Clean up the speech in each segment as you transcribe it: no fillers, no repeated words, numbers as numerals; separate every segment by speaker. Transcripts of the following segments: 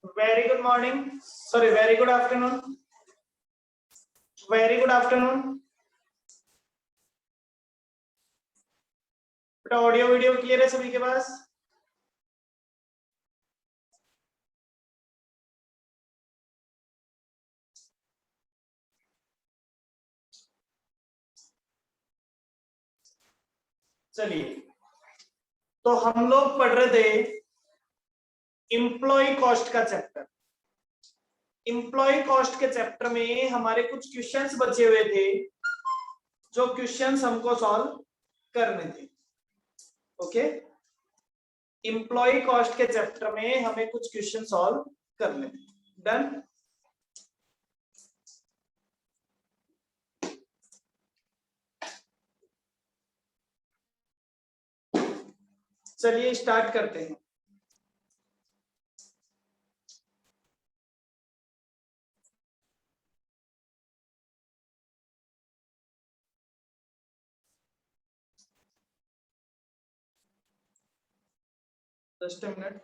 Speaker 1: Very good morning. Sorry, very good afternoon. Very good afternoon. बेटा audio video clear है सभी के पास? चलिए, तो हम लोग पढ़ रहे थे एम्प्लॉय कॉस्ट का चैप्टर। एम्प्लॉय कॉस्ट के चैप्टर में हमारे कुछ क्वेश्चंस बचे हुए थे, जो क्वेश्चंस हमको सॉल्व करने थे। ओके, एम्प्लॉय कॉस्ट के चैप्टर में हमें कुछ क्वेश्चन सॉल्व करने थे। डन। चलिए स्टार्ट करते हैं। Just a minute.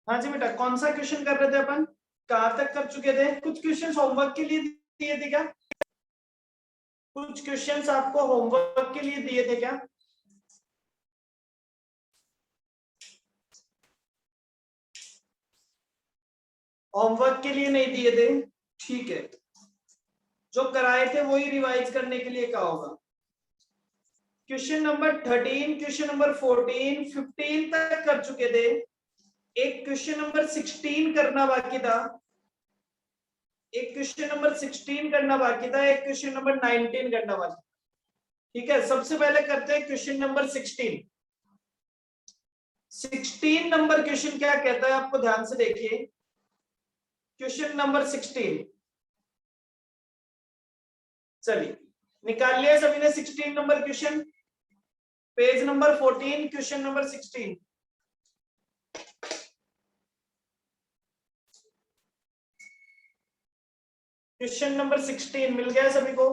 Speaker 1: हाँ जी बेटा, कौन सा क्वेश्चन कर रहे थे अपन? कहाँ तक कर चुके थे? कुछ क्वेश्चन होमवर्क के लिए दिए थे क्या? कुछ क्वेश्चंस आपको होमवर्क के लिए दिए थे क्या? होमवर्क के लिए नहीं दिए थे, ठीक है। जो कराए थे वही रिवाइज करने के लिए कहा होगा। क्वेश्चन नंबर 13, क्वेश्चन नंबर 14, 15 तक कर चुके थे। एक क्वेश्चन नंबर 16 करना बाकी था, एक क्वेश्चन नंबर 16 करना बाकी था, एक क्वेश्चन नंबर 19 करना बाकी था। ठीक है, सबसे पहले करते हैं क्वेश्चन नंबर 16। 16 नंबर क्वेश्चन क्या कहता है आपको ध्यान से देखिए। क्वेश्चन नंबर 16, चलिए निकाल लिया सभी ने 16 number question. Page number 14, question number 16। Question number 16 मिल गया सभी को?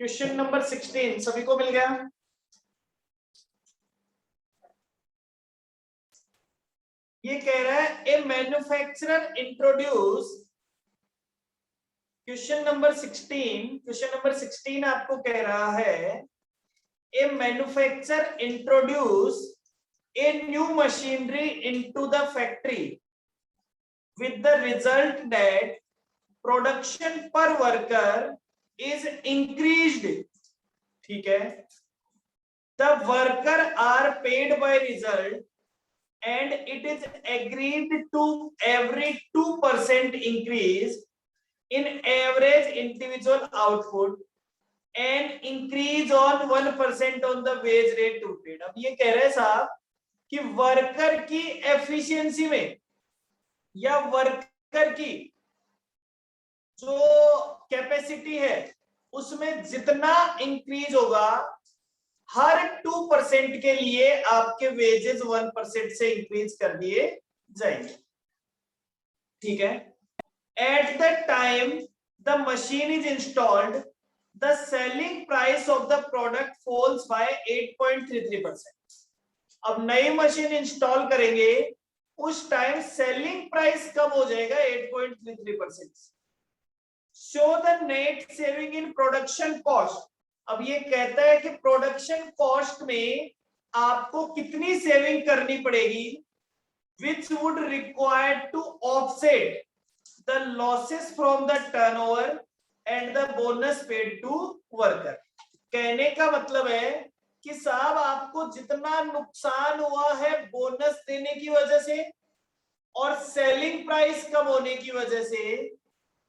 Speaker 1: क्वेश्चन नंबर 16 सभी को मिल गया? ये कह रहा है a manufacturer introduce. Question number 16 आपको कह रहा है a manufacturer introduce a new machinery into the factory with the result that production per worker is increased। ठीक है, the worker are paid by result and it is agreed to every 2% increase in average individual output and increase on 1% on the wage rate to paid। अब ये कह रहे हैं साहब कि worker की एफिशिएंसी में या वर्कर की जो कैपेसिटी है उसमें जितना इंक्रीज होगा, हर 2% के लिए आपके वेजेस 1% से इंक्रीज कर दिए जाएंगे। ठीक है, at the time the machine is installed the selling price of the product falls by 8.33%। अब नई मशीन इंस्टॉल करेंगे उस टाइम सेलिंग प्राइस कम हो जाएगा 8.33%। Show the net saving in production cost. अब ये कहता है कि प्रोडक्शन कॉस्ट में आपको कितनी सेविंग करनी पड़ेगी, which would require to offset the losses from the turnover and the bonus paid to worker. कहने का मतलब है कि साहब आपको जितना नुकसान हुआ है बोनस देने की वजह से और सेलिंग प्राइस कम होने की वजह से,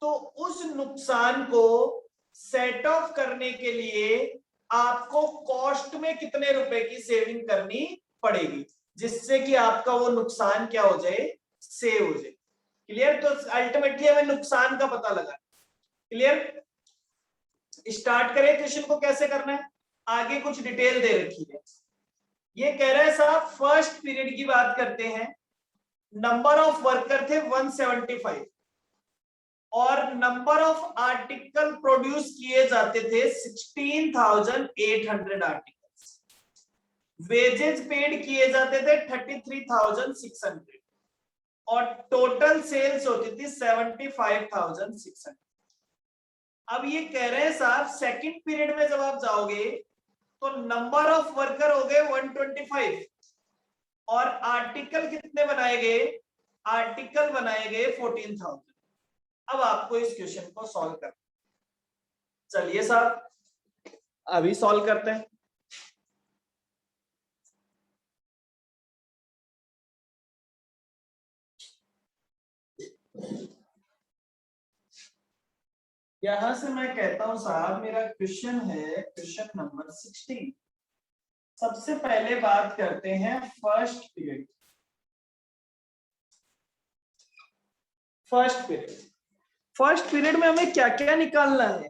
Speaker 1: तो उस नुकसान को सेट ऑफ करने के लिए आपको कॉस्ट में कितने रुपए की सेविंग करनी पड़ेगी, जिससे कि आपका वो नुकसान क्या हो जाए, सेव हो जाए। क्लियर? तो अल्टीमेटली हमें नुकसान का पता लगा। क्लियर? स्टार्ट करें क्वेश्चन को, कैसे करना है, आगे कुछ डिटेल दे रखी है। ये कह रहे हैं साहब फर्स्ट पीरियड की बात करते हैं, नंबर ऑफ वर्कर थे 175 और नंबर ऑफ आर्टिकल प्रोड्यूस किए जाते थे 16,800 आर्टिकल्स, वेजेस पेड किए जाते थे 33,600 और टोटल सेल्स होती थी 75,600। अब ये कह रहे हैं साहब सेकंड पीरियड में जब आप जाओगे तो नंबर ऑफ वर्कर हो गए 125 और आर्टिकल कितने बनाए गए, आर्टिकल बनाए गए 14,000। अब आपको इस क्वेश्चन को सॉल्व करना, चलिए साहब अभी सॉल्व करते हैं। यहां से मैं कहता हूं साहब मेरा क्वेश्चन है क्वेश्चन नंबर 16। सबसे पहले बात करते हैं फर्स्ट पीरियड। फर्स्ट पीरियड में हमें क्या क्या निकालना है,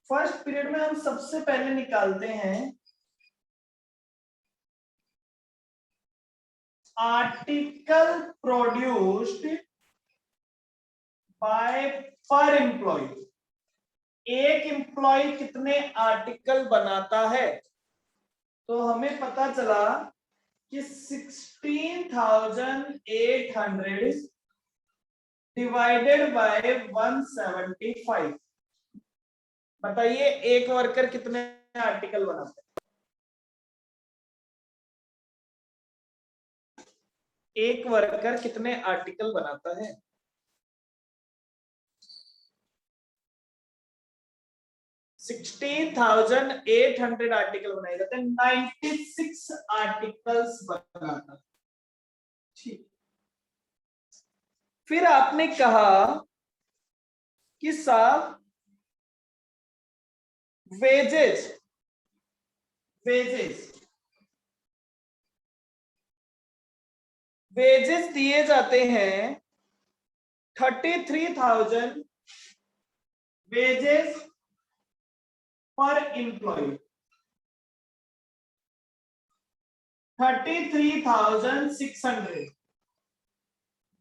Speaker 1: फर्स्ट पीरियड में हम सबसे पहले निकालते हैं आर्टिकल प्रोड्यूस्ड बाय पर एम्प्लॉय। एक एम्प्लॉय कितने आर्टिकल बनाता है, तो हमें पता चला कि 16,800 डिवाइडेड बाय 175। बताइए एक वर्कर कितने आर्टिकल बनाता है, एक वर्कर कितने आर्टिकल बनाता है। 16,800 आर्टिकल बनाए जाते हैं, 96 आर्टिकल्स बनाता है। ठीक, फिर आपने कहा कि साहब वेजेस दिए जाते हैं 33,000 वेजेस पर एम्प्लॉय, 33,600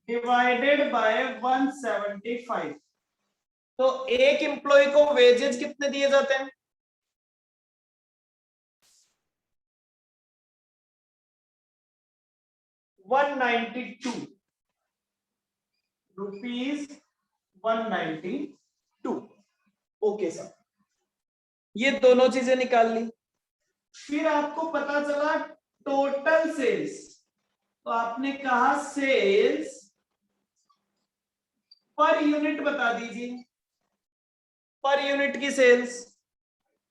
Speaker 1: डिवाइडेड बाय 175। तो एक एम्प्लॉय को वेजेस कितने दिए जाते हैं, 192 रुपीज, 192। ओके सर, ये दोनों चीजें निकाल ली। फिर आपको पता चला टोटल सेल्स, तो आपने कहा सेल्स पर यूनिट बता दीजिए, पर यूनिट की सेल्स,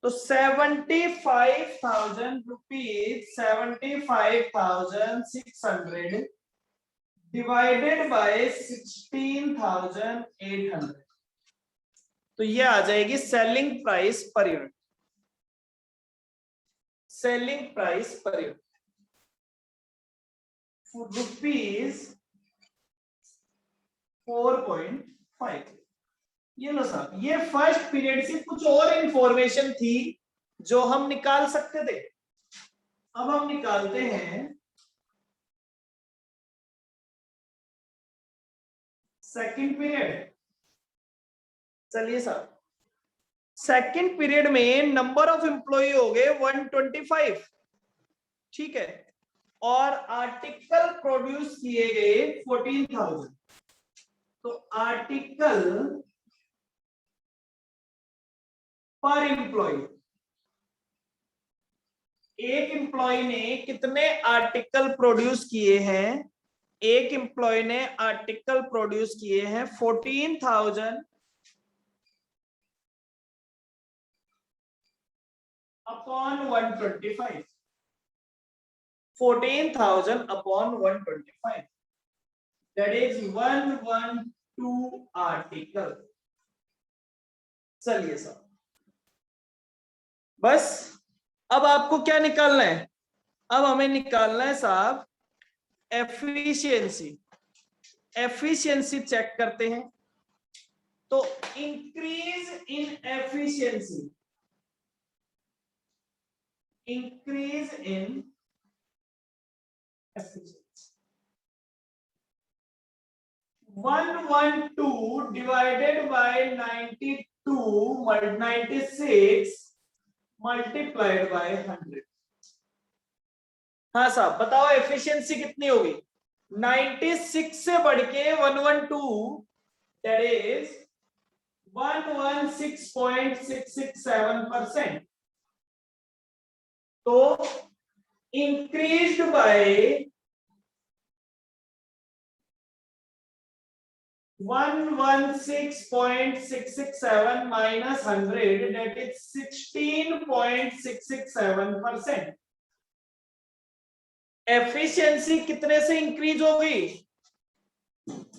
Speaker 1: तो 75,000 रुपीज, 75,600 डिवाइडेड बाय 16,800, तो ये आ जाएगी selling price per unit, selling price per unit rupees 4.5। ये लो साहब, ये फर्स्ट पीरियड से कुछ और इंफॉर्मेशन थी जो हम निकाल सकते थे। अब हम निकालते हैं सेकंड पीरियड। चलिए साहब, सेकंड पीरियड में नंबर ऑफ एम्प्लॉय हो गए 125, ठीक है, और आर्टिकल प्रोड्यूस किए गए 14,000। तो आर्टिकल पर एम्प्लॉय, एक एम्प्लॉय ने कितने आर्टिकल प्रोड्यूस किए हैं, एक एम्प्लॉय ने आर्टिकल प्रोड्यूस किए हैं 14,000 upon 125, 14,000 upon 125, that is 112 article. चलिए साहब, बस अब आपको क्या निकालना है, अब हमें निकालना है साहब एफिशिएंसी। एफिशिएंसी चेक करते हैं, तो increase in efficiency, increase in efficiency. 112 divided by 92 96 multiplied by 100. हाँ साहब बताओ एफिशिएंसी कितनी होगी? 96 से बढ़ के 112, that is 116.667%. तो increased by 116.667 minus 100, that is 16.667%. Efficiency कितने से इंक्रीज होगी?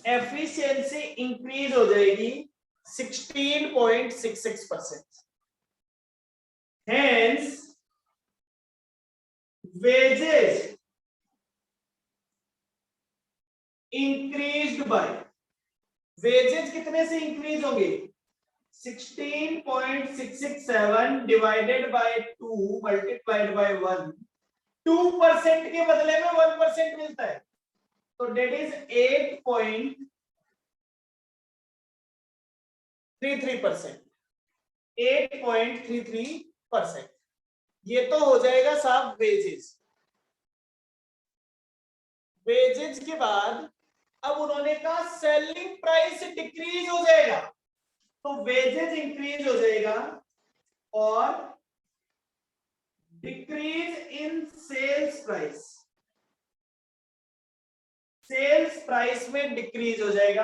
Speaker 1: एफिशिएंसी इंक्रीज हो जाएगी 16.66%. Hence wages increased by, wages कितने से इंक्रीज होंगे? 16.667 डिवाइडेड बाय 2 मल्टीप्लाइड बाय 1. 2% के बदले में 1% मिलता है, तो डेट इज 8.33%. 8.33%. ये तो हो जाएगा साहब वेजेस. वेजेस के बाद अब उन्होंने कहा सेलिंग प्राइस डिक्रीज हो जाएगा, तो वेजेस इंक्रीज हो जाएगा और decrease in sales price, sales price में डिक्रीज हो जाएगा.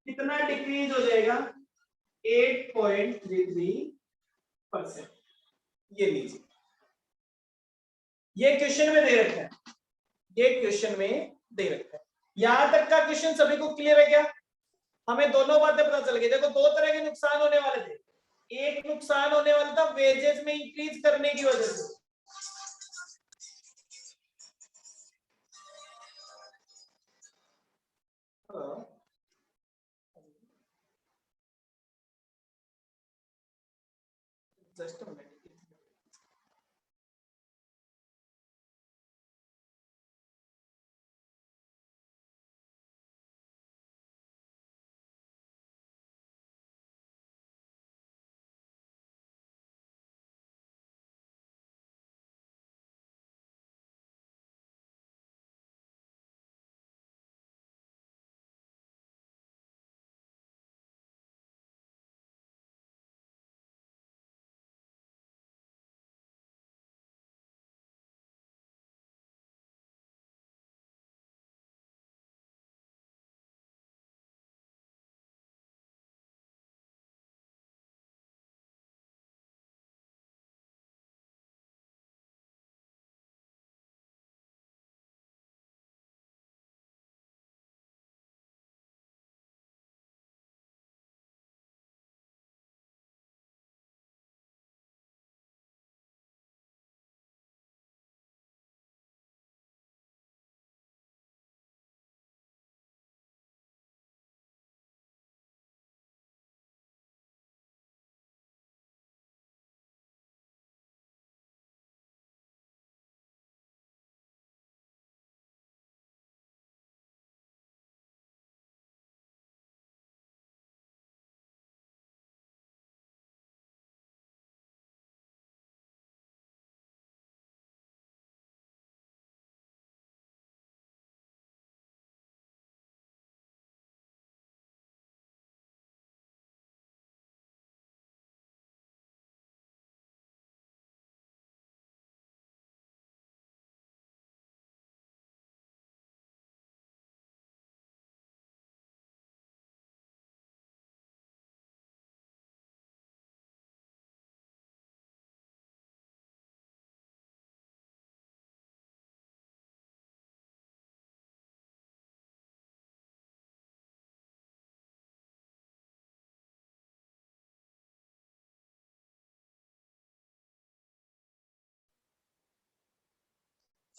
Speaker 1: कितना डिक्रीज हो जाएगा? 8.33%. ये लीजिए, ये क्वेश्चन में दे रखा है, ये क्वेश्चन में दे रखा है. यहां तक का क्वेश्चन सभी को क्लियर है क्या? हमें दोनों बातें पता चल गई. देखो दो तरह के नुकसान होने वाले थे. एक नुकसान होने वाला था वेजेस में इंक्रीज करने की वजह से, just a minute.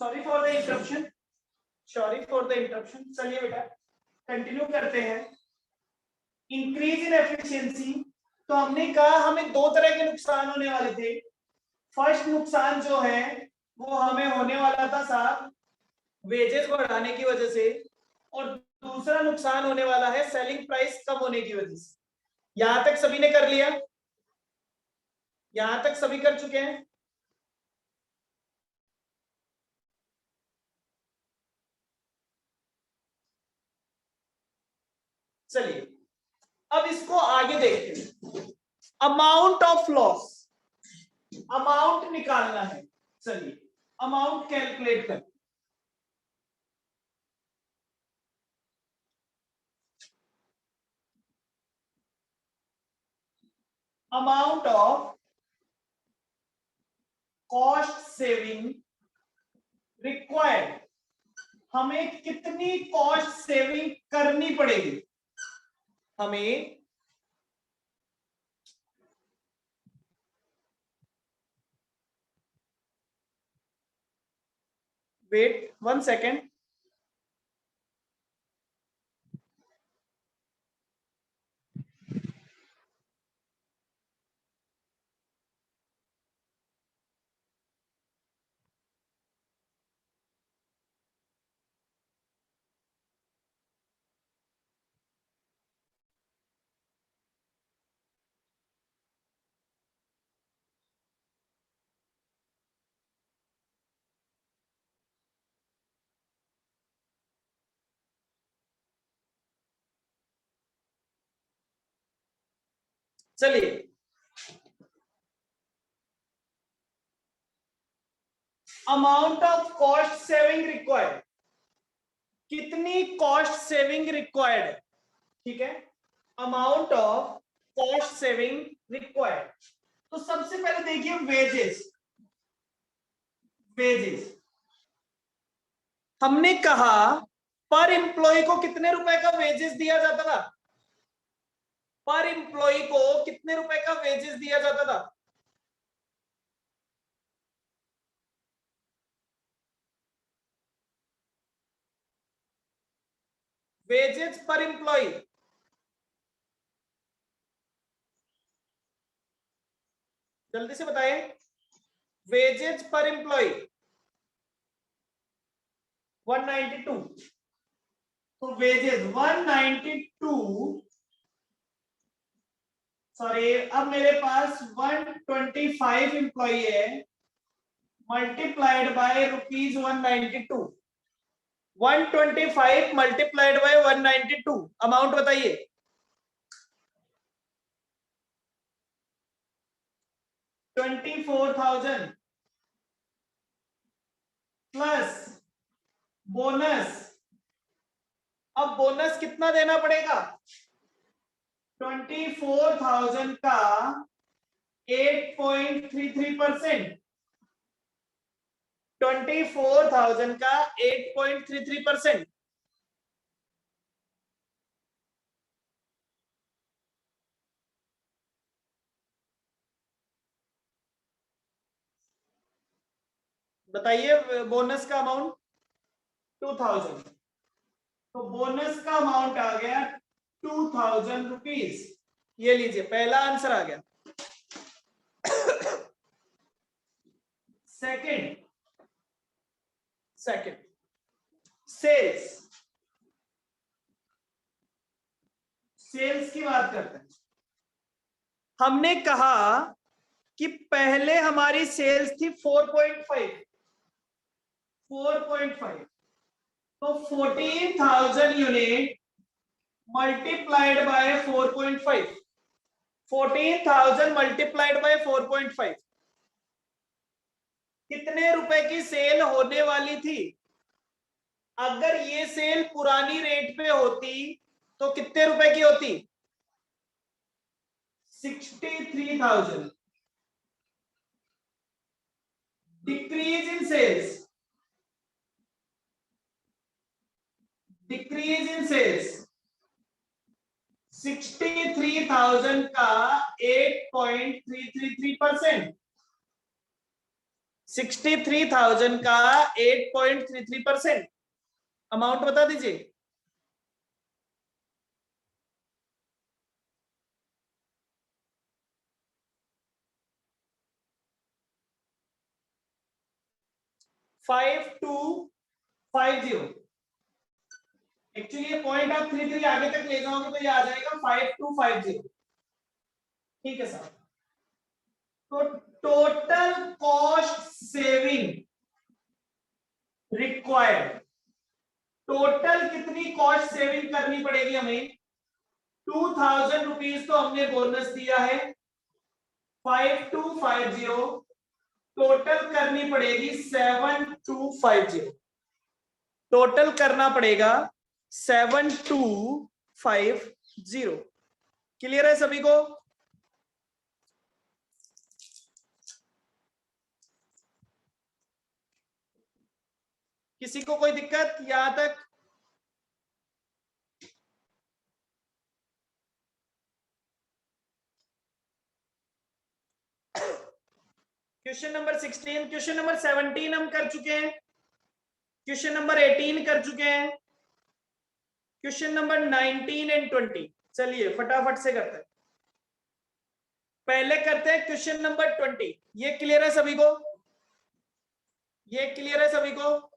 Speaker 1: Sorry for the interruption, sorry for the interruption. चलिए बेटा कंटिन्यू करते हैं. इंक्रीज इन एफिशिएंसी, तो हमने कहा हमें दो तरह के नुकसान होने वाले थे. फर्स्ट नुकसान जो है वो हमें होने वाला था साहब वेजेस बढ़ाने की वजह से, और दूसरा नुकसान होने वाला है सेलिंग प्राइस कम होने की वजह से। यहां तक सभी ने कर लिया? यहां तक सभी कर चुके हैं? चलिए अब इसको आगे देखते हैं। अमाउंट ऑफ लॉस, अमाउंट निकालना है। चलिए अमाउंट कैलकुलेट कर। Amount of cost saving required, हमें कितनी कॉस्ट सेविंग करनी पड़ेगी? हमें वेट 1 सेकेंड। चलिए amount of cost saving required, कितनी कॉस्ट सेविंग रिक्वायर्ड है? ठीक है, amount of cost saving required. तो सबसे पहले देखिए वेजेस। वेजेस हमने कहा पर एम्प्लॉय को कितने रुपए का वेजेस दिया जाता था? पर एम्प्लॉय को कितने रुपए का वेजेस दिया जाता था? वेजेस पर एम्प्लॉय, जल्दी से बताएं। वेजेस पर एम्प्लॉय 192। तो वेजेस 192, सॉरी अब मेरे पास 125 एम्प्लॉय है, multiplied by ₹192। 125 multiplied by 192, amount बताइए। 24,000 प्लस बोनस। अब बोनस कितना देना पड़ेगा? 24,000 का 8.33%। 24,000 का 8.33%। बताइए बोनस का अमाउंट 2,000। तो बोनस का अमाउंट आ गया 2,000 रुपीज। ये लीजिए पहला आंसर आ गया। सेकंड, सेकंड सेल्स, सेल्स की बात करते हैं। हमने कहा कि पहले हमारी सेल्स थी 4.5, 4.5। तो 14,000 unit multiplied by 4.5, 14,000 multiplied by 4.5, कितने रुपए की सेल होने वाली थी? अगर ये सेल पुरानी रेट पे होती तो कितने रुपए की होती? 63,000। Decrease in sales, decrease in sales 63,000 का 8.333%। 63,000 का 8.33%, अमाउंट बता दीजिए। 5250। एक्चुअली ये पॉइंट आप 3 आगे तक ले जाओगे तो ये आ जाएगा 5250। ठीक है सर। तो total cost saving required, total कितनी कॉस्ट सेविंग करनी पड़ेगी हमें? 2000 रुपीज तो हमने बोनस दिया है, 5250 टोटल करनी पड़ेगी 7250, टोटल करना पड़ेगा 7250। क्लियर है सभी को? किसी को कोई दिक्कत यहां तक? क्वेश्चन नंबर 16, क्वेश्चन नंबर 17 हम कर चुके हैं, क्वेश्चन नंबर 18 कर चुके हैं, क्वेश्चन नंबर 19 एंड 20। चलिए फटाफट से करते हैं। पहले करते हैं क्वेश्चन नंबर 20। ये क्लियर है सभी को? ये क्लियर है सभी को?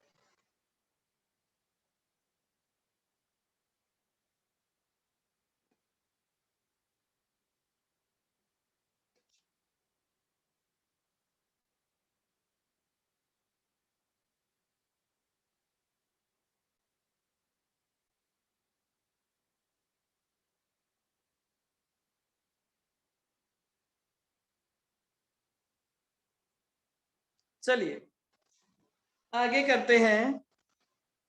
Speaker 1: चलिए आगे करते हैं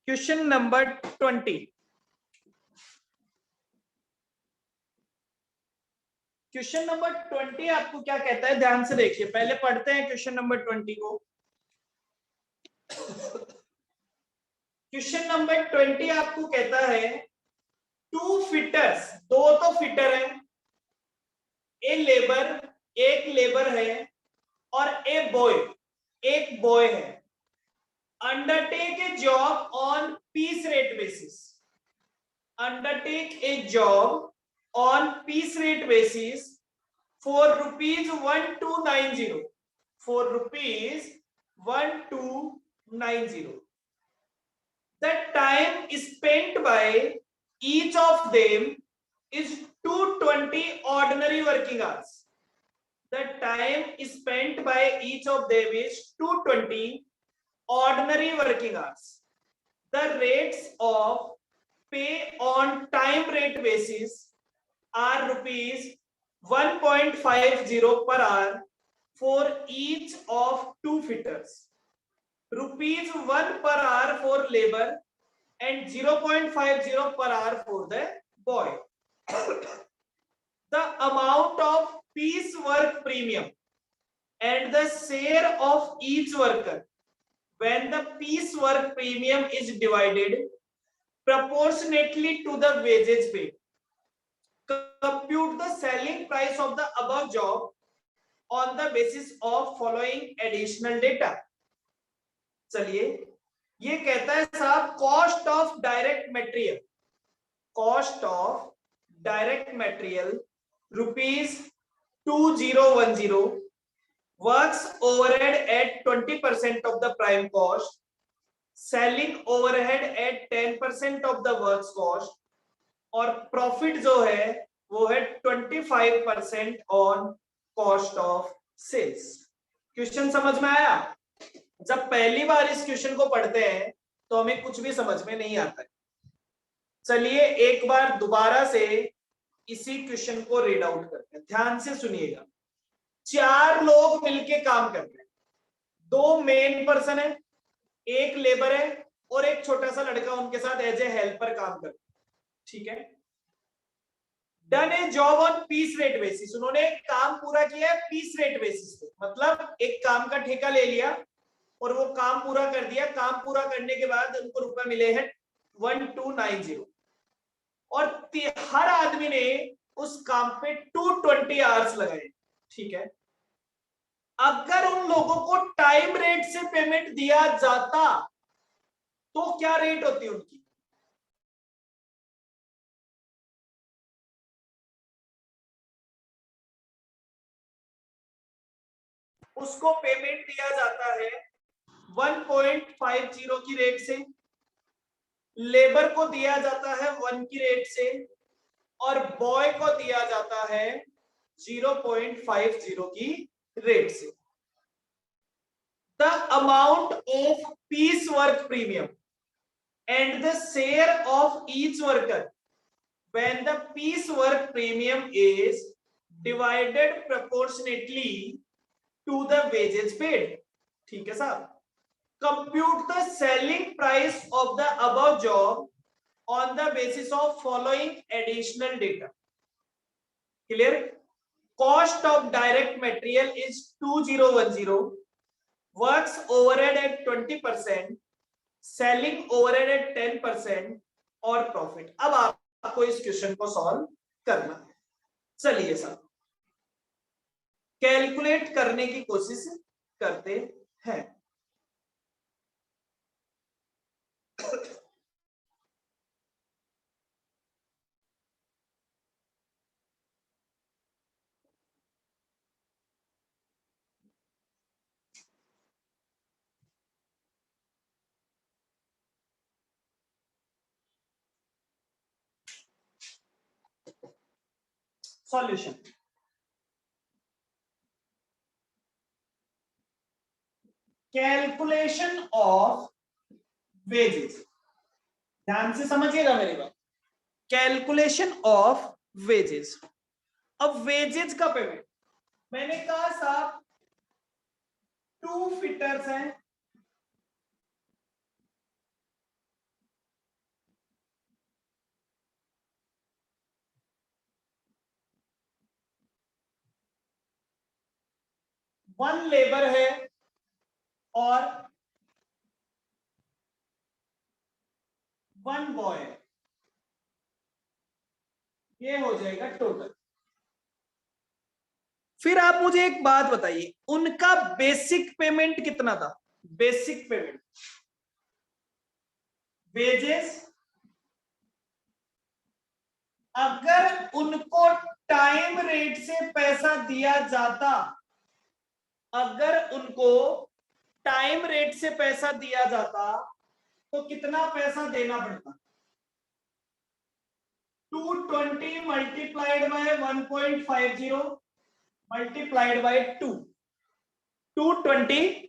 Speaker 1: क्वेश्चन नंबर 20। क्वेश्चन नंबर 20 आपको क्या कहता है, ध्यान से देखिए। पहले पढ़ते हैं क्वेश्चन नंबर 20 को। क्वेश्चन नंबर 20 आपको कहता है टू फिटर्स, दो तो फिटर है, ए लेबर, एक लेबर है, और ए बॉय, एक बॉय है, undertake a job on piece rate basis, undertake a job on piece rate basis for ₹1290, for ₹1290। The time spent by each of them is 220 ordinary working hours. The time spent by each of them is 220 ordinary working hours. The rates of pay on time rate basis are ₹1.50 per hour for each of two fitters, ₹1 per hour for labor, and 0.50 per hour for the boy. The amount of piece work premium and the share of each worker when the piece work premium is divided proportionately to the wages paid. Compute the selling price of the above job on the basis of following additional data. चलिए ये कहता है साहब cost of direct material, cost of direct material ₹2010, works overhead at 20% of the prime cost, selling overhead at 10% of the works cost, और profit जो है वो है 25% on cost of sales. Question समझ में आया? जब पहली बार इस क्वेश्चन को पढ़ते हैं तो हमें कुछ भी समझ में नहीं आता है। चलिए एक बार दोबारा से इसी क्वेश्चन को रीड आउट करते हैं, ध्यान से सुनिएगा। 4 लोग मिलके काम कर रहे हैं, 2 मेन पर्सन है, एक लेबर है, और एक छोटा सा लड़का उनके साथ एज ए हेल्पर काम कर रहा है। ठीक है, done a job on piece rate basis, उन्होंने काम पूरा किया है पीस रेट बेसिस पे, मतलब एक काम का ठेका ले लिया और वो काम पूरा कर दिया। काम पूरा करने के बाद उनको रुपए मिले हैं 1290, और हर आदमी ने उस काम पे 220 आवर्स लगाए। ठीक है, अगर उन लोगों को टाइम रेट से पेमेंट दिया जाता तो क्या रेट होती उनकी? उसको पेमेंट दिया जाता है 1.50 की रेट से, लेबर को दिया जाता है 1 की रेट से, और बॉय को दिया जाता है 0.50 की रेट से। The amount of peace work premium and the share of each worker when the piece work premium is divided proportionately to the wages paid। ठीक है साहब। Compute the selling price of the above job on the basis of following additional data। Clear? Cost of direct material is 2010, works overhead at 20%, selling overhead at 10% और profit. अब आपको इस question को solve करना है। चलिए साहब कैलकुलेट करने की कोशिश करते हैं। सॉल्यूशन। कैलकुलेशन ऑफ वेजेस, ध्यान से समझिएगा मेरी बात। Calculation of wages. अब वेजेस का पेमेंट मैंने कहा साहब 2 फिटर्स हैं, वन लेबर है और 1 बॉय है। ये हो जाएगा टोटल। फिर आप मुझे एक बात बताइए, उनका बेसिक पेमेंट कितना था? बेसिक पेमेंट वेजेस, अगर उनको टाइम रेट से पैसा दिया जाता, अगर उनको टाइम रेट से पैसा दिया जाता तो कितना पैसा देना पड़ता? 220 multiplied by 1.50 multiplied by 2, 220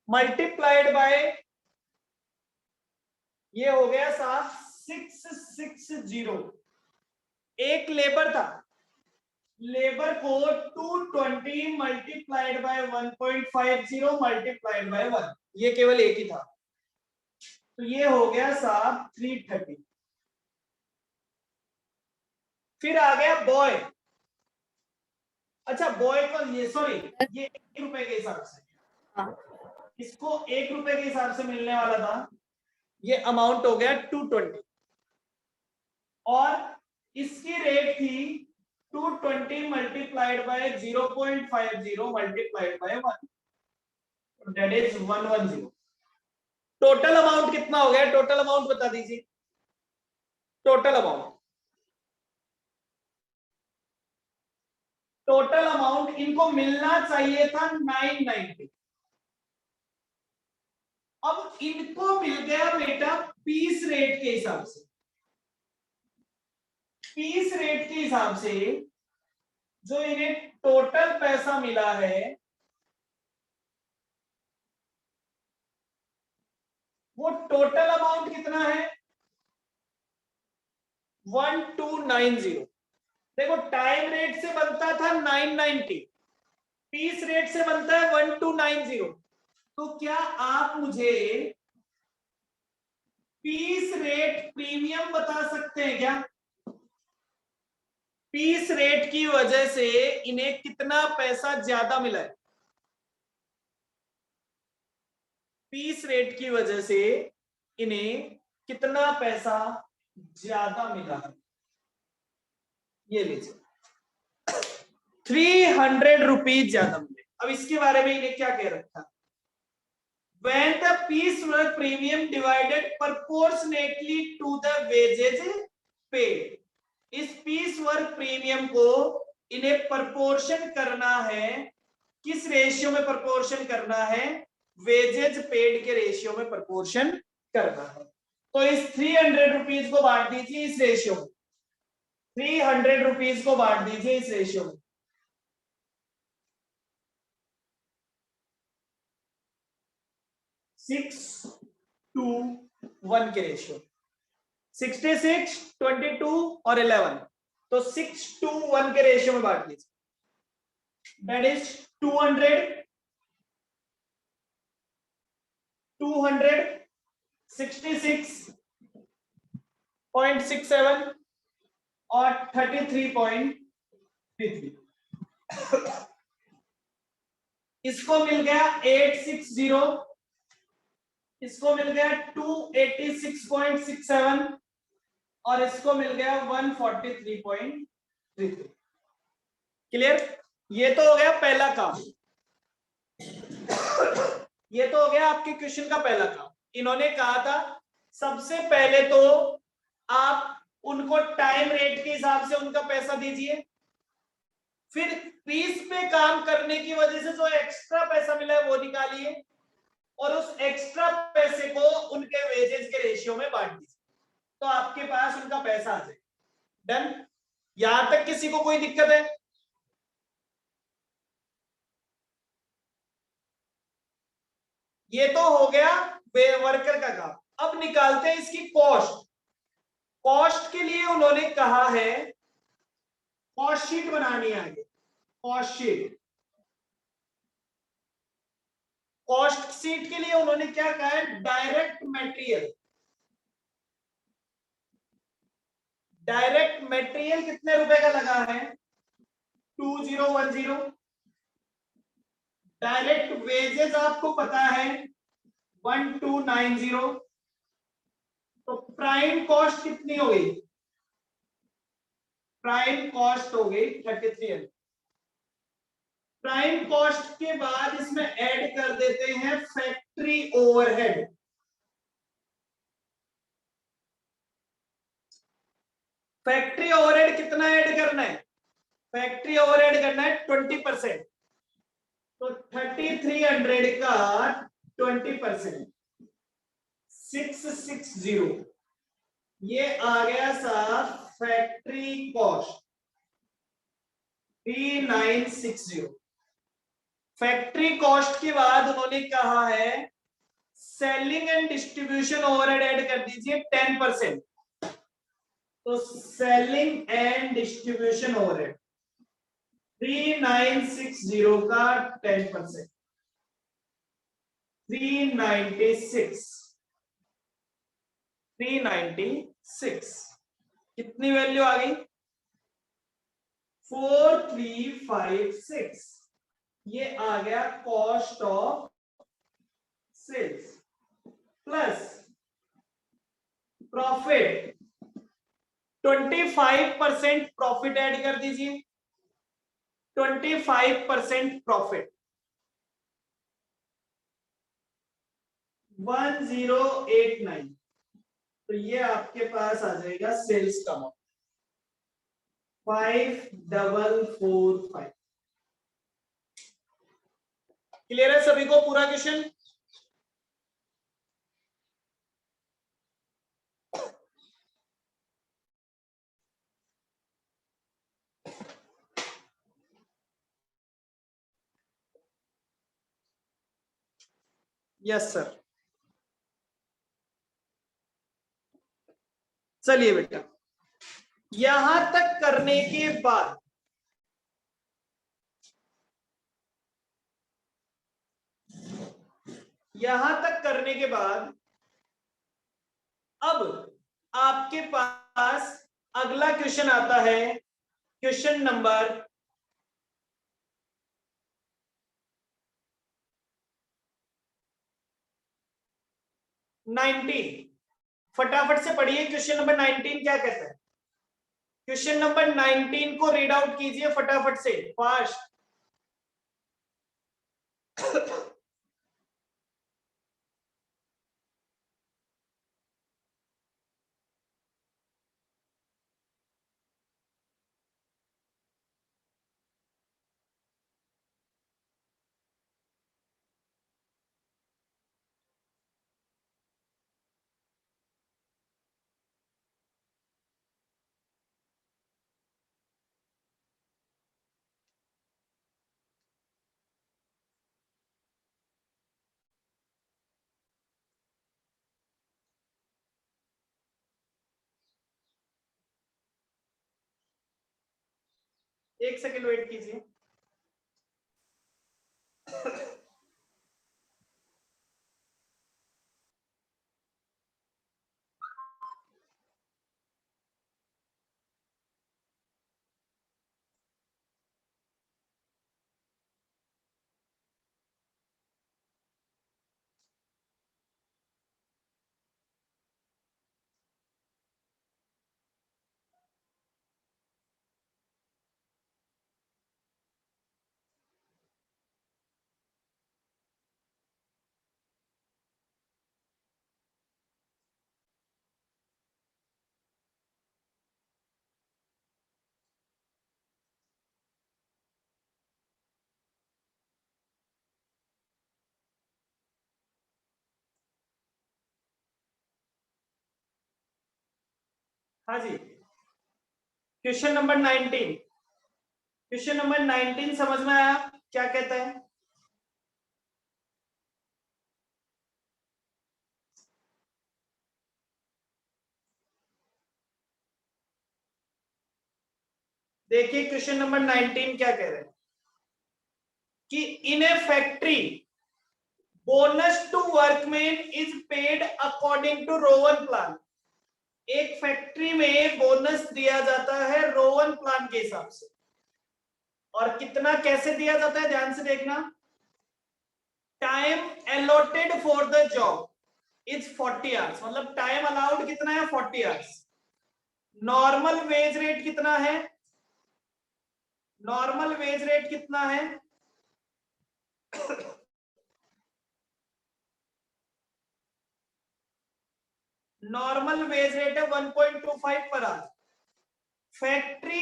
Speaker 1: multiplied by ये हो गया साहब 660। एक लेबर था, लेबर को 220 मल्टीप्लाइड बाय 1.50 मल्टीप्लाइड बाय 1, ये केवल एक ही था, तो ये हो गया साहब 330। फिर आ गया बॉय। अच्छा बॉय को ये सॉरी ये 1 रुपए के हिसाब से, इसको 1 रुपए के हिसाब से मिलने वाला था, ये अमाउंट हो गया 220 और इसकी रेट थी 220 multiplied by 0.50 multiplied by 1, that is 110। Total amount कितना हो गया? टोटल अमाउंट बता दीजिए। टोटल अमाउंट, टोटल अमाउंट इनको मिलना चाहिए था 990। अब इनको मिल गया बेटा पीस रेट के हिसाब से। पीस रेट के हिसाब से जो इन्हें टोटल पैसा मिला है वो टोटल अमाउंट कितना है? 1290। देखो टाइम रेट से बनता था 990, पीस रेट से बनता है 1290। तो क्या आप मुझे पीस रेट प्रीमियम बता सकते हैं क्या? पीस रेट की वजह से इन्हें कितना पैसा ज्यादा मिला है? पीस रेट की वजह से इन्हें कितना पैसा ज्यादा मिला है? ये लीजिए 300 रुपीज ज्यादा मिले। अब इसके बारे में इन्हें क्या कह रखा? When the piecework premium divided proportionately to the wages paid, इस पीस वर्क प्रीमियम को इन्हें प्रपोर्शन करना है, किस रेशियो में प्रपोर्शन करना है? वेजेज पेड के रेशियो में प्रपोर्शन करना है। तो इस 300 रुपीज को बांट दीजिए इस रेशियो में, 300 रुपीज को बांट दीजिए इस रेशियो में। 6:1 के रेशियो, 66, 22 और 11, तो 6:1 के रेशियो में बांट दीजिए। दैट इज 266.67 और 33.33। इसको मिल गया 860, इसको मिल गया 286.67 और इसको मिल गया 143.33। क्लियर? ये तो हो गया पहला काम, ये तो हो गया आपके क्वेश्चन का पहला काम। इन्होंने कहा था सबसे पहले तो आप उनको टाइम रेट के हिसाब से उनका पैसा दीजिए, फिर पीस पे काम करने की वजह से जो एक्स्ट्रा पैसा मिला है वो निकालिए और उस एक्स्ट्रा पैसे को उनके वेजेस के रेशियो में बांट दीजिए, तो आपके पास उनका पैसा आ जाए। डन? यहां तक किसी को कोई दिक्कत है? ये तो हो गया वर्कर का काम। अब निकालते हैं इसकी कॉस्ट। कॉस्ट के लिए उन्होंने कहा है कॉस्ट शीट बनानी है आगे। कॉस्ट शीट, कॉस्ट शीट के लिए उन्होंने क्या कहा है? Direct material. डायरेक्ट मटेरियल कितने रुपए का लगा है? 2010। डायरेक्ट वेजेस आपको पता है 1290। तो प्राइम कॉस्ट कितनी हो गई? प्राइम कॉस्ट हो गई 3300। प्राइम कॉस्ट के बाद इसमें ऐड कर देते हैं फैक्ट्री ओवरहेड। फैक्ट्री ओवरहेड कितना ऐड करना है? फैक्ट्री ओवरहेड करना है 20%। तो 3300 का 20%, 660, ये आ गया साहब फैक्ट्री कॉस्ट 3960। फैक्ट्री कॉस्ट के बाद उन्होंने कहा है selling and distribution overhead add कर दीजिए 10%। तो सेलिंग एंड डिस्ट्रीब्यूशन ओवरहेड 3960 का 10%, 396। 396 कितनी वैल्यू आ गई? 4356। ये आ गया cost of sales plus profit. 25% profit add कर दीजिए, 25% प्रॉफिट 1089। तो ये आपके पास आ जाएगा सेल्स का अमाउंट 5445। क्लियर है सभी को पूरा क्वेश्चन? Yes sir. चलिए बेटा, यहां तक करने के बाद अब आपके पास अगला क्वेश्चन आता है, क्वेश्चन नंबर 19। फटाफट से पढ़िए क्वेश्चन नंबर 19 क्या कहता है। क्वेश्चन नंबर 19 को रीड आउट कीजिए फटाफट से, फास्ट। एक सेकेंड वेट कीजिए। हाँ जी, क्वेश्चन नंबर 19, क्वेश्चन नंबर 19 समझ में आया क्या कहता है? देखिए क्वेश्चन नंबर 19 क्या कह रहे हैं कि in a factory bonus to workman is paid according to Rowan plan. एक फैक्ट्री में बोनस दिया जाता है रोवन प्लान के हिसाब से। और कितना कैसे दिया जाता है ध्यान से देखना। Time allotted for the job is 40 hours, मतलब टाइम अलाउड कितना है 40 आवर्स। नॉर्मल वेज रेट कितना है? नॉर्मल वेज रेट कितना है? नॉर्मल वेज रेट है 1.25 पर आवर। फैक्ट्री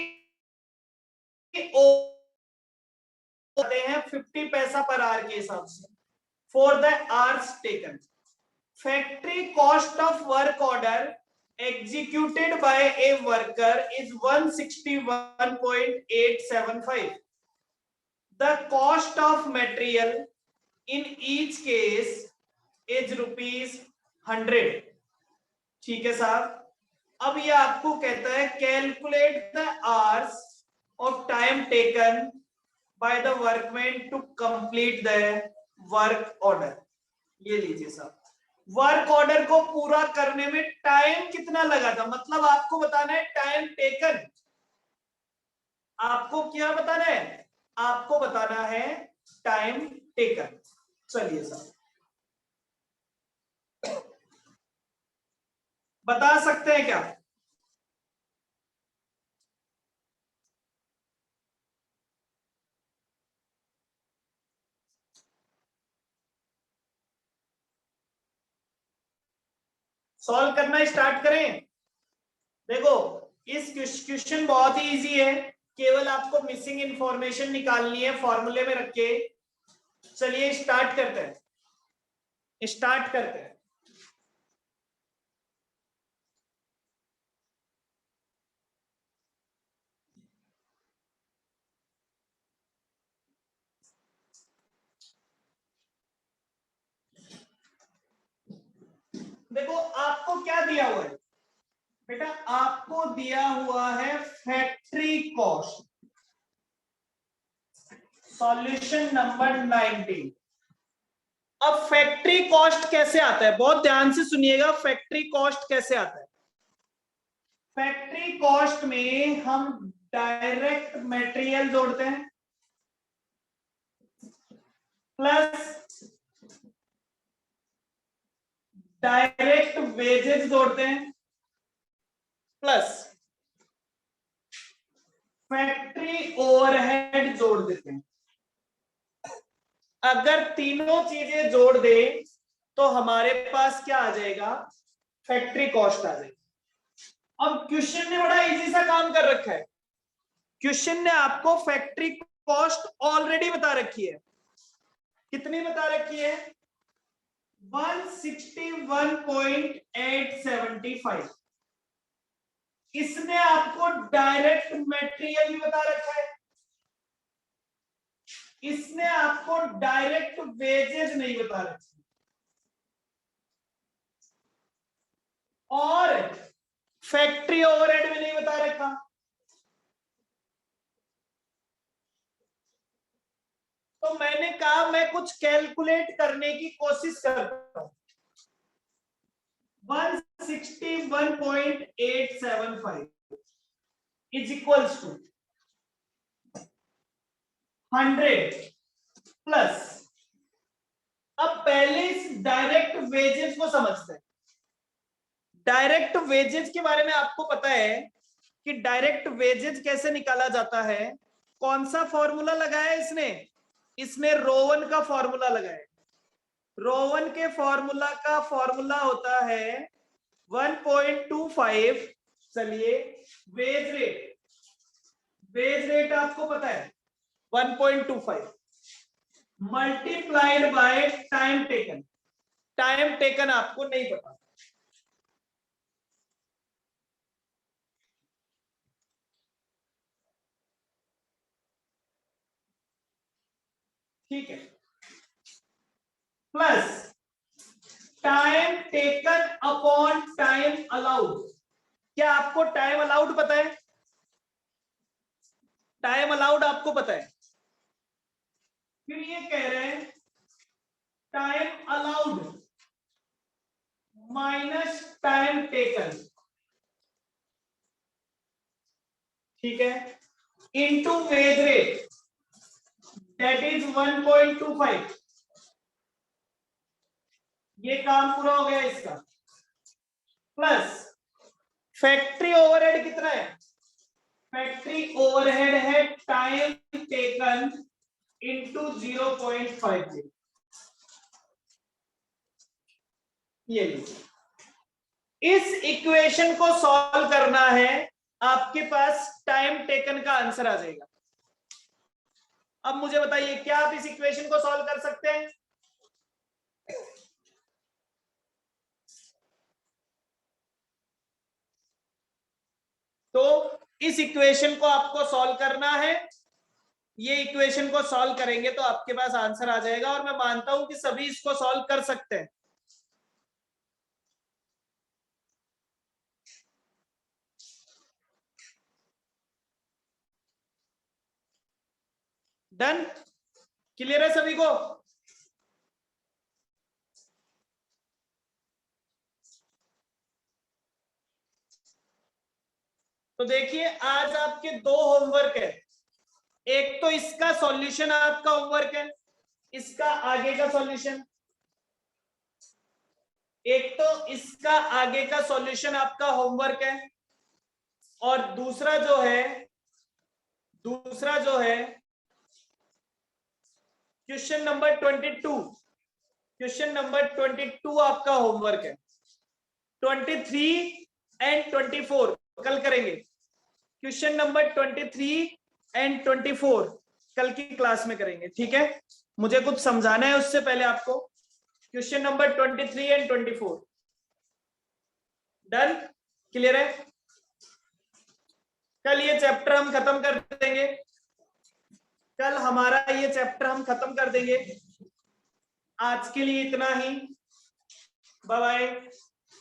Speaker 1: होते हैं 50 पैसा पर आवर के हिसाब से for the hours taken. Factory cost of work order executed by a worker is 161.875. The cost of material in each case is ₹100. ठीक है साहब। अब ये आपको कहता है calculate the hours of time taken by the workman to complete the work order. ये लीजिए साहब, वर्क ऑर्डर को पूरा करने में टाइम कितना लगा था, मतलब आपको बताना है टाइम टेकन। आपको क्या बताना है? आपको बताना है टाइम टेकन। चलिए साहब, बता सकते हैं क्या? सॉल्व करना स्टार्ट करें। देखो इस क्वेश्चन बहुत ही इजी है, केवल आपको मिसिंग इंफॉर्मेशन निकालनी है फॉर्मूले में रख के। चलिए स्टार्ट करते हैं, स्टार्ट करते हैं। देखो आपको क्या दिया हुआ है बेटा, आपको दिया हुआ है फैक्ट्री कॉस्ट। Solution number 19। अब फैक्ट्री कॉस्ट कैसे आता है, बहुत ध्यान से सुनिएगा। फैक्ट्री कॉस्ट कैसे आता है? फैक्ट्री कॉस्ट में हम डायरेक्ट मटेरियल जोड़ते हैं प्लस डायरेक्ट वेजेस जोड़ते हैं प्लस फैक्ट्री ओवरहेड जोड़ देते हैं। अगर तीनों चीजें जोड़ दे तो हमारे पास क्या आ जाएगा? फैक्ट्री कॉस्ट आ जाएगी। अब क्वेश्चन ने बड़ा इजी सा काम कर रखा है। क्वेश्चन ने आपको फैक्ट्री कॉस्ट ऑलरेडी बता रखी है। कितनी बता रखी है? 161.875। इसने आपको डायरेक्ट मटेरियल भी बता रखा है, इसने आपको डायरेक्ट वेजेस नहीं बता रखी, और फैक्ट्री ओवरहेड भी नहीं बता रखा। तो मैंने कहा मैं कुछ कैलकुलेट करने की कोशिश करता हूं। 161.875 इज इक्वल्स टू 100 प्लस, अब पहले इस डायरेक्ट वेजेस को समझते हैं। डायरेक्ट वेजेस के बारे में आपको पता है कि डायरेक्ट वेजेस कैसे निकाला जाता है। कौन सा फॉर्मूला लगाया इसने रोवन का फॉर्मूला लगाया। रोवन के फॉर्मूला का फॉर्मूला होता है 1.25। चलिए वेज रेट आपको पता है 1.25 multiplied by time taken. Time taken आपको नहीं पता। ठीक है, plus time taken upon time allowed. क्या आपको टाइम अलाउड पता है? टाइम अलाउड आपको पता है? फिर ये कह रहे हैं time allowed minus time taken, ठीक है, into wage rate, that is 1.25। ये काम पूरा हो गया इसका। प्लस फैक्ट्री ओवरहेड कितना है? फैक्ट्री ओवरहेड है टाइम टेकन इंटू 0.50। ये लीजिए, इस इक्वेशन को सॉल्व करना है, आपके पास टाइम टेकन का आंसर आ जाएगा। अब मुझे बताइए, क्या आप इस इक्वेशन को सॉल्व कर सकते हैं? तो इस इक्वेशन को आपको सॉल्व करना है। ये इक्वेशन को सॉल्व करेंगे तो आपके पास आंसर आ जाएगा, और मैं मानता हूं कि सभी इसको सॉल्व कर सकते हैं। डन? क्लियर है सभी को? तो देखिए, आज आपके दो होमवर्क है। एक तो इसका सॉल्यूशन आपका होमवर्क है, इसका आगे का सॉल्यूशन। एक तो इसका आगे का सॉल्यूशन आपका होमवर्क है, और दूसरा जो है क्वेश्चन नंबर 22। क्वेश्चन नंबर 22 आपका होमवर्क है। 23 एंड 24 कल करेंगे। क्वेश्चन नंबर 23 एंड 24 कल की क्लास में करेंगे, ठीक है? मुझे कुछ समझाना है उससे पहले आपको। Question number 23 and 24 done? Clear है? कल ये चैप्टर हम खत्म कर देंगे। कल हमारा ये चैप्टर हम खत्म कर देंगे। आज के लिए इतना ही। Bye bye,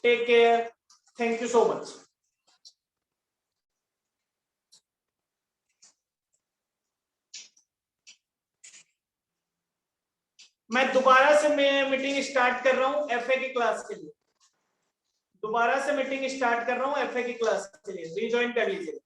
Speaker 1: take care, thank you so much. मैं दोबारा से मीटिंग स्टार्ट कर रहा हूं एफए की क्लास के लिए। दोबारा से मीटिंग स्टार्ट कर रहा हूं एफए की क्लास के लिए, रीजॉइन कर लीजिए।